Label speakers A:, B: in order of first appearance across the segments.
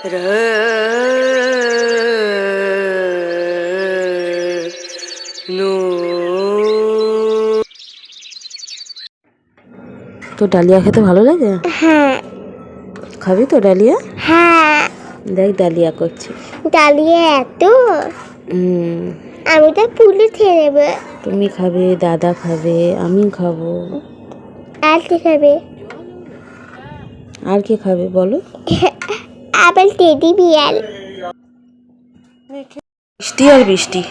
A: তো ডালিয়া খেতে ভালো লাগে?
B: হ্যাঁ।
A: খাবি তো ডালিয়া?
B: হ্যাঁ।
A: দেখ ডালিয়া করছি।
B: ডালিয়া এত
A: হুম।
B: আমি তো পুলি খেয়ে নেবে।
A: তুমি খাবে, দাদা খাবে, আমি খাবো।
B: আর কে খাবে?
A: আর কে খাবে বলো?
B: আবার টেডি বিড়াল।
A: বৃষ্টি আর বৃষ্টি।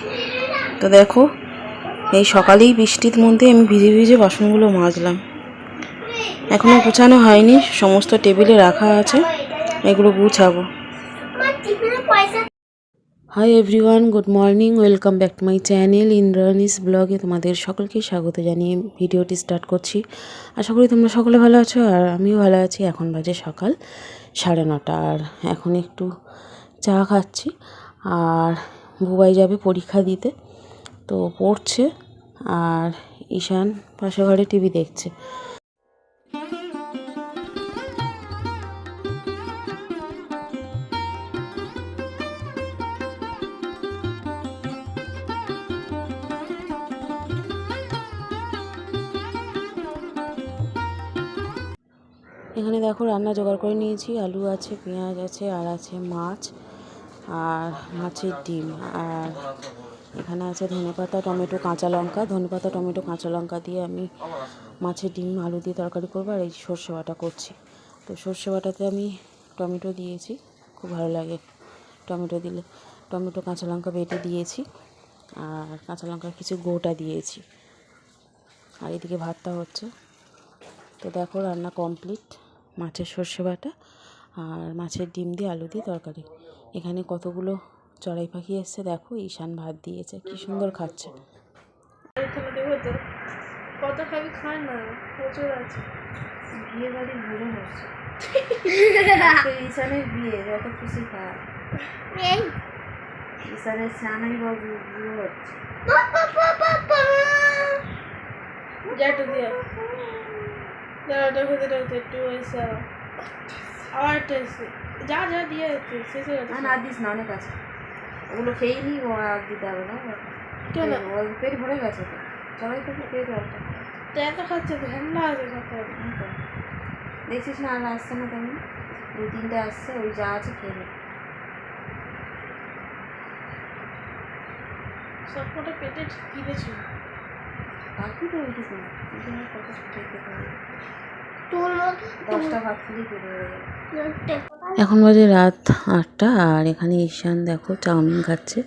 A: তো দেখো এই সকালেই বৃষ্টির মধ্যে আমি ভিজে ভিজে বাসনগুলো মাজলাম। এখনো গুছানো হয়নি, সমস্ত টেবিলে রাখা আছে, এগুলো গুছাবো। Hi everyone, good morning, welcome back to my channel Indrani's ব্লগে তোমাদের সকলকে স্বাগত জানিয়ে ভিডিওটি স্টার্ট করছি। আশা করি তোমরা সকলে ভালো আছো আর আমিও ভালো আছি। এখন বাজে সকাল 9:30 আর এখন একটু চা খাচ্ছি। আর বুবাই যাবে পরীক্ষা দিতে, তো পড়ছে আর ঈশান পাশে ঘরে টিভি দেখছে। এখানে দেখো রান্না জোগাড় করে নিয়েছি, আলু আছে, পেঁয়াজ আছে, আর আছে মাছ আর মাছের ডিম, আর এখানে আছে ধনেপাতা, টমেটো, কাঁচা লঙ্কা। ধনেপাতা, টমেটো, কাঁচা লঙ্কা দিয়ে আমি মাছের ডিম আলু দিয়ে তরকারি করবো। আর এই সর্ষে বাটা করছি। তো সর্ষে বাটাতে আমি টমেটো দিয়েছি, খুব ভালো লাগে টমেটো দিলে। টমেটো, কাঁচা লঙ্কা বেটে দিয়েছি আর কাঁচা লঙ্কার কিছু গোটা দিয়েছি। আর এদিকে ভাতটা হচ্ছে। তো দেখো রান্না কমপ্লিট, মাছের সর্ষে বাটা আর মাছের ডিম দিয়ে আলু দিয়ে তরকারি। এখানে কতগুলো চড়াই পাখি এসছে দেখো, ঈশান ভাত দিয়েছে, কি সুন্দর খাচ্ছে।
B: কত খাবি খায় না, প্রচুর আছে।
A: বিয়ে বাড়ির ভোজন হচ্ছে, ঈশানের বিয়ে, যত খুশি খায়। ঈশানের স্নানাই বাবু হচ্ছে।
B: যেটা দিয়ে দাঁড়াটা খেতে রাখতে একটু এসে আবার একটা এসে যা যা দিয়ে শেষ হয়ে গেছে।
A: না দিস না, অনেক আছে, ওগুলো খেয়ে নি, ও আর দিতে হবে না।
B: কেন?
A: ওর পেট ভরে গেছে তো, সবাই তো পেট একটা
B: তো এত খাচ্ছে তো ঠান্ডা আছে সকাল।
A: দেখছিস না, আর আসছে না তেমন, 2-3টে আসছে, ওই যা আছে খেয়ে নে।
B: সবকটা পেটে কিনেছি
A: বাকি তো ওইটুকু, কত খেতে পারে, 10টা ভাত খেলেই পেট হয়ে যাবে। এখন বাজে রাত 8টা আর এখানে ঈশান দেখো চাউমিন খাচ্ছে।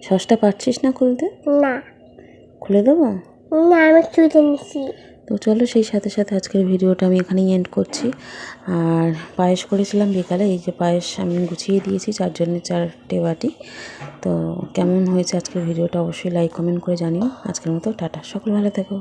A: সসটা পারছিস না খুলতে?
B: না,
A: খুলে দেবো?
B: না আমি চুলে নিছি।
A: তো চলো, সেই সাথে সাথে আজকের ভিডিওটা আমি এখানেই এন্ড করছি। আর পায়েস করেছিলাম বিকালে, এই যে পায়েস আমি গুছিয়ে দিয়েছি 4 জনের 4টে বাটি। তো কেমন হয়েছে আজকের ভিডিওটা অবশ্যই লাইক কমেন্ট করে জানিও। আজকের মতো টাটা, সকলে ভালো থেকো।